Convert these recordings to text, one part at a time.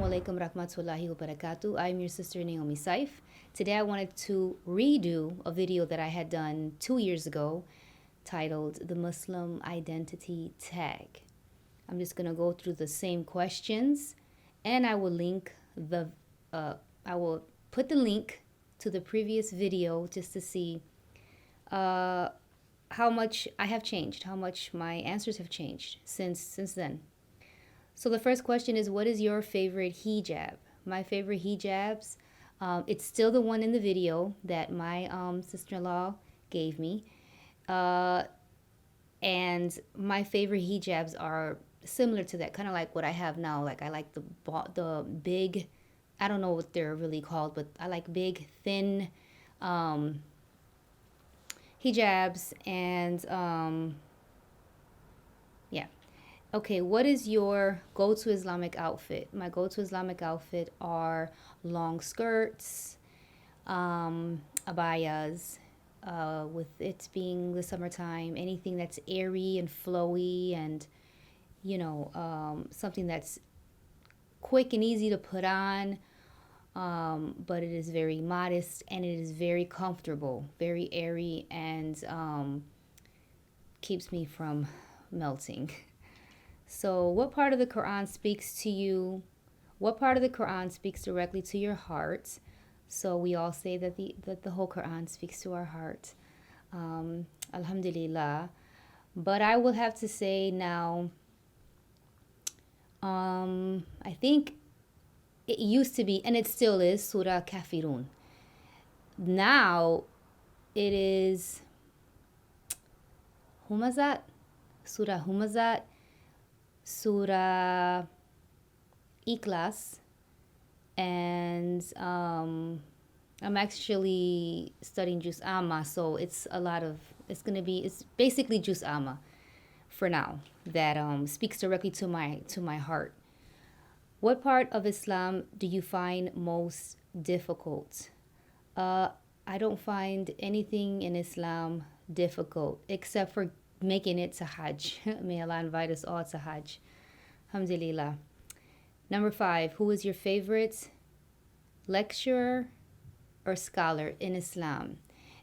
Assalamu alaikum rahmatullahi wa barakatuh. I'm your sister Naomi Saif. Today I wanted to redo a video that I had done 2 years ago titled The Muslim Identity Tag. I'm just going to go through the same questions and I will put the link to the previous video just to see how much I have changed, how much my answers have changed since then. So the first question is, what is your favorite hijab? My favorite hijabs, it's still the one in the video that my sister-in-law gave me. And my favorite hijabs are similar to that, kind of like what I have now. Like I like the big, I don't know what they're really called, but I like big, thin hijabs and yeah. Okay, what is your go-to Islamic outfit? My go-to Islamic outfit are long skirts, abayas, with it being the summertime, anything that's airy and flowy and, something that's quick and easy to put on, but it is very modest and it is very comfortable, very airy, and keeps me from melting. So what part of the Quran speaks to you? What part of the Quran speaks directly to your heart? So we all say that the whole Quran speaks to our heart. Alhamdulillah. But I will have to say now, I think it used to be, and it still is, Surah Kafirun. Now it is Humazat, Surah Humazat, Surah Ikhlas, and I'm actually studying Juz Amma, so it's basically Juz Amma for now that speaks directly to my heart. What part of Islam do you find most difficult? I don't find anything in Islam difficult except for making it to Hajj. May Allah invite us all to Hajj. Alhamdulillah. Number 5, who is your favorite lecturer or scholar in Islam?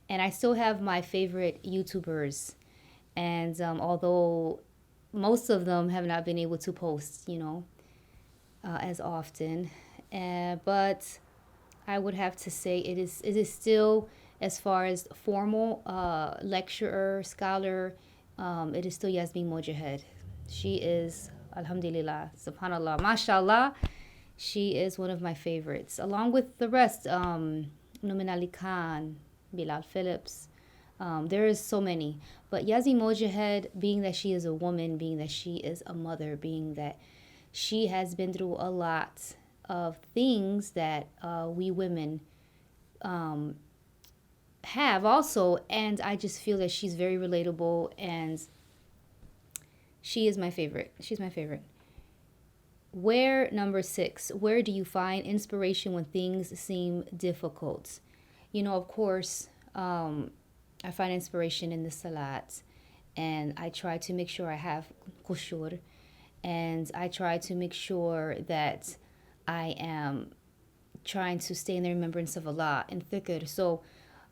And I still have my favorite YouTubers. And although most of them have not been able to post, as often. But I would have to say it is still, as far as formal lecturer, scholar, it is still Yasmin Mojahed. She is, alhamdulillah, subhanallah, mashallah, she is one of my favorites, along with the rest, Nouman Ali Khan, Bilal Phillips. There is so many. But Yasmin Mojahed, being that she is a woman, being that she is a mother, being that she has been through a lot of things that we women have also, and I just feel that she's very relatable, and she is my favorite. She's my favorite. Number 6, where do you find inspiration when things seem difficult? Of course, I find inspiration in the salat, and I try to make sure I have kushur, and I try to make sure that I am trying to stay in the remembrance of Allah and dhikr. So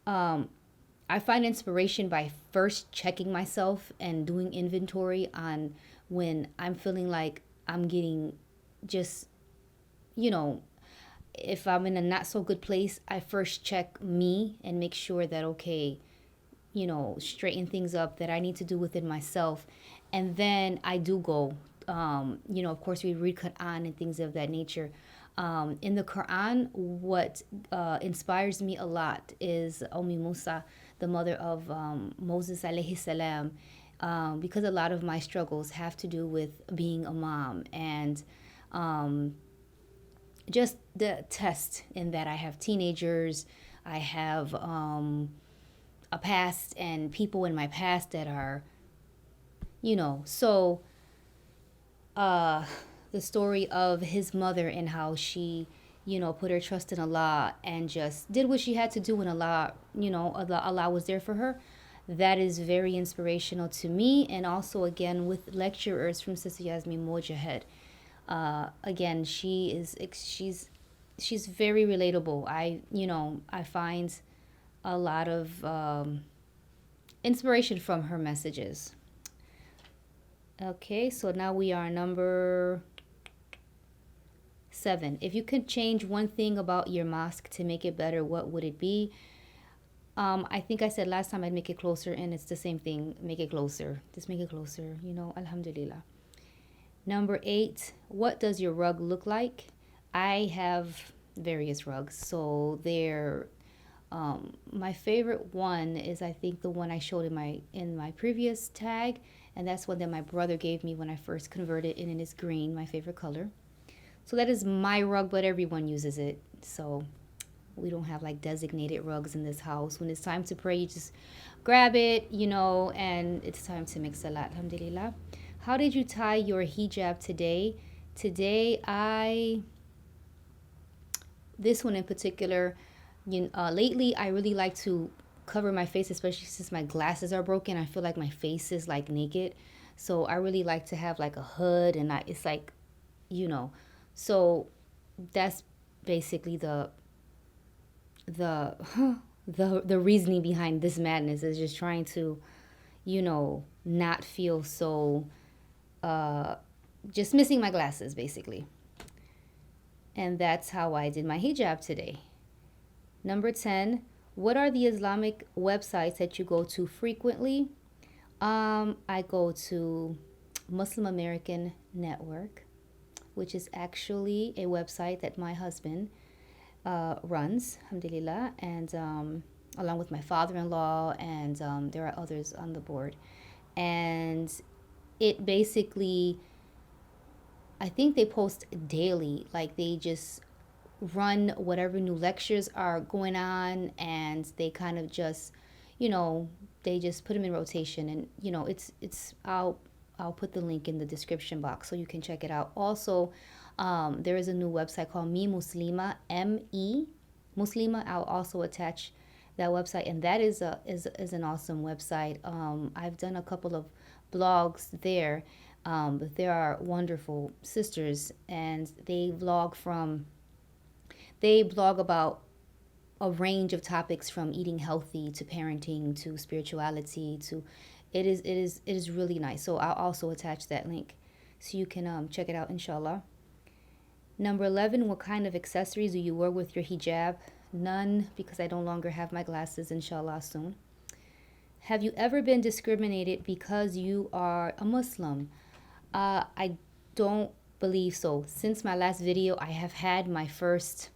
I find inspiration by first checking myself and doing inventory on when I'm feeling like I'm getting just, if I'm in a not so good place, I first check me and make sure that, okay, straighten things up that I need to do within myself. And then I do go, of course we read Quran and things of that nature. In the Quran, what inspires me a lot is Musa, the mother of Moses alayhi salam, because a lot of my struggles have to do with being a mom and just the test in that I have teenagers, I have a past and people in my past that are, so the story of his mother and how she, put her trust in Allah and just did what she had to do when Allah was there for her. That is very inspirational to me. And also, again, with lecturers from Sister Yasmin Mojahed. Again, she's very relatable. I find a lot of inspiration from her messages. Okay, so now we are number 7. If you could change one thing about your mosque to make it better, what would it be? I think I said last time I'd make it closer, and it's the same thing. Make it closer. Just make it closer. Alhamdulillah. Number 8. What does your rug look like? I have various rugs. So they're my favorite one is, I think, the one I showed in my previous tag, and that's one that my brother gave me when I first converted, and it is green, my favorite color. So that is my rug, but everyone uses it. So we don't have like designated rugs in this house. When it's time to pray, you just grab it, and it's time to make salat. Alhamdulillah. How did you tie your hijab today? This one in particular, lately I really like to cover my face, especially since my glasses are broken. I feel like my face is like naked. So I really like to have like a hood, and it's like, so that's basically the the reasoning behind this madness, is just trying to, not feel so just missing my glasses basically. And that's how I did my hijab today. Number 10, what are the Islamic websites that you go to frequently? I go to Muslim American Network, which is actually a website that my husband runs, alhamdulillah, and along with my father-in-law, and there are others on the board. And it basically, I think they post daily, like they just run whatever new lectures are going on, and they kind of just, they just put them in rotation, and I'll put the link in the description box so you can check it out. Also, there is a new website called Me Muslima, M-E Muslima. I'll also attach that website, and that is an awesome website. I've done a couple of blogs there, but there are wonderful sisters, and they blog about a range of topics, from eating healthy to parenting to spirituality to it is really nice. So I'll also attach that link so you can check it out, inshallah. Number 11, what kind of accessories do you wear with your hijab? None, because I no longer have my glasses, inshallah, soon. Have you ever been discriminated because you are a Muslim? I don't believe so. Since my last video, I have had my first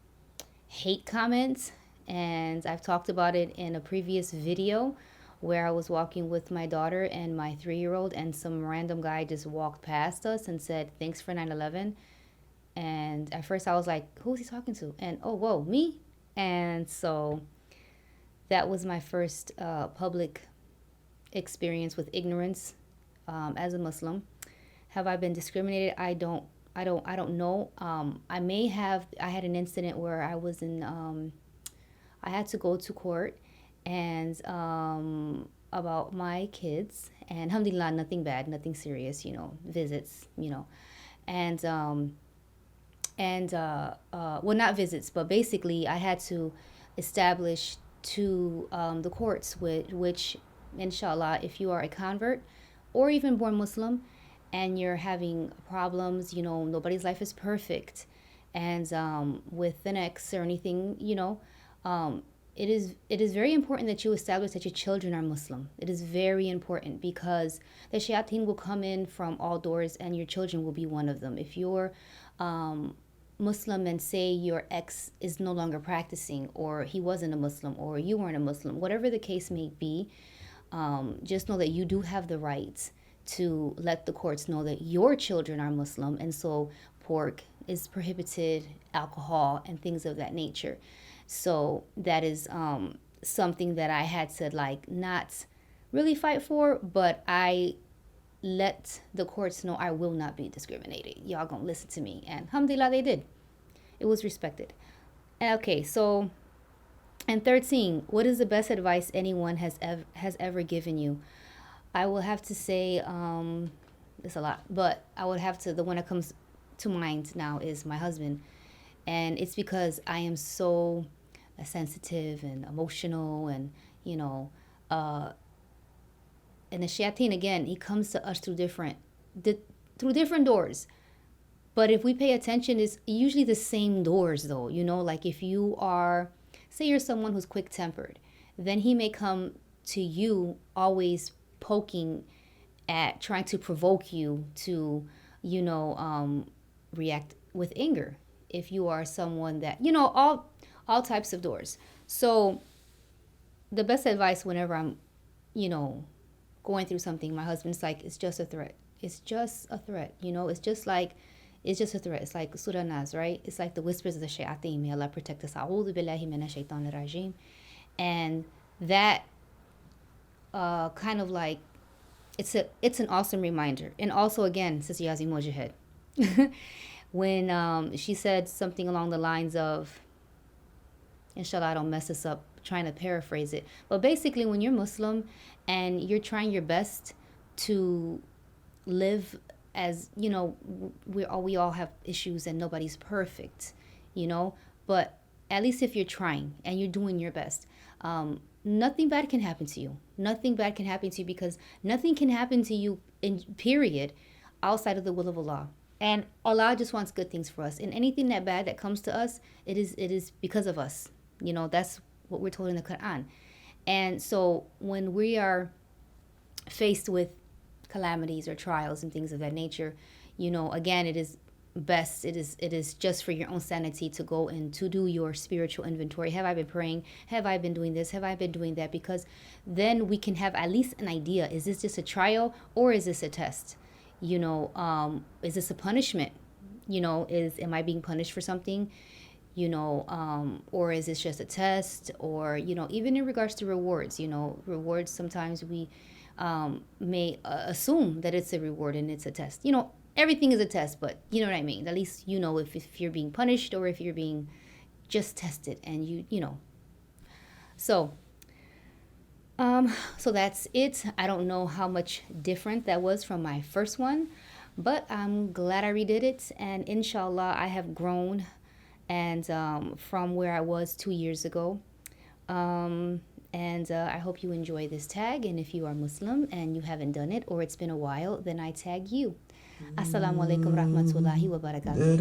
hate comments, and I've talked about it in a previous video where I was walking with my daughter and my 3-year-old, and some random guy just walked past us and said, "Thanks for 9/11." And at first I was like, who's he talking to? And oh, whoa, me? And so that was my first public experience with ignorance as a Muslim. Have I been discriminated? I don't know. I had an incident where I was in, I had to go to court, and about my kids, and alhamdulillah, nothing bad, nothing serious, visits, and well, not visits, but basically I had to establish to the courts, which inshallah, if you are a convert or even born Muslim and you're having problems, nobody's life is perfect, and with an ex or anything, it is very important that you establish that your children are Muslim. It is very important, because the shayateen will come in from all doors, and your children will be one of them. If you're Muslim and say your ex is no longer practicing, or he wasn't a Muslim, or you weren't a Muslim, whatever the case may be, just know that you do have the right to let the courts know that your children are Muslim, and so pork is prohibited, alcohol, and things of that nature. So that is something that I had to not really fight for, but I let the courts know I will not be discriminated. Y'all gonna listen to me, and alhamdulillah, they did. It was respected. Okay, so, and 13, what is the best advice anyone has ever given you? I will have to say, it's a lot, but I would have to, the one that comes to mind now is my husband, and it's because I am so sensitive and emotional, and you know, uh, and the shayateen again, he comes to us through different doors. But if we pay attention, it's usually the same doors, though. Like if you are, say, you're someone who's quick tempered, then he may come to you always poking at trying to provoke you to, react with anger. If you are someone that, all types of doors. So the best advice whenever I'm, you know, going through something, my husband's like, it's just a threat. It's just a threat. It's just a threat. It's like Surah Nas, right? It's like the whispers of the shayateen. May Allah protect us. A'udhu billahi minash shaitanir rajim. And that kind of like, it's an awesome reminder. And also, again, Sister Yazi Mujahid, when she said something along the lines of, inshallah I don't mess this up, trying to paraphrase it, but basically when you're Muslim and you're trying your best to live as, we all have issues and nobody's perfect, but at least if you're trying and you're doing your best, nothing bad can happen to you. Nothing bad can happen to you, because nothing can happen to you in period outside of the will of Allah. And Allah just wants good things for us. And anything that bad that comes to us, it is because of us. That's what we're told in the Quran. And so when we are faced with calamities or trials and things of that nature, again, it is best, it is just for your own sanity to go and to do your spiritual inventory. Have I been praying? Have I been doing this? Have I been doing that? Because then we can have at least an idea. Is this just a trial, or is this a test? Is this a punishment? Am I being punished for something? Or is this just a test? Or, even in regards to rewards, rewards, sometimes we may assume that it's a reward and it's a test. Everything is a test, but you know what I mean? At least if you're being punished or if you're being just tested, and So, so that's it. I don't know how much different that was from my first one, but I'm glad I redid it, and inshallah I have grown, and from where I was 2 years ago. And I hope you enjoy this tag, and if you are Muslim and you haven't done it, or it's been a while, then I tag you. Assalamu alaikum rahmatullahi wa barakatuh.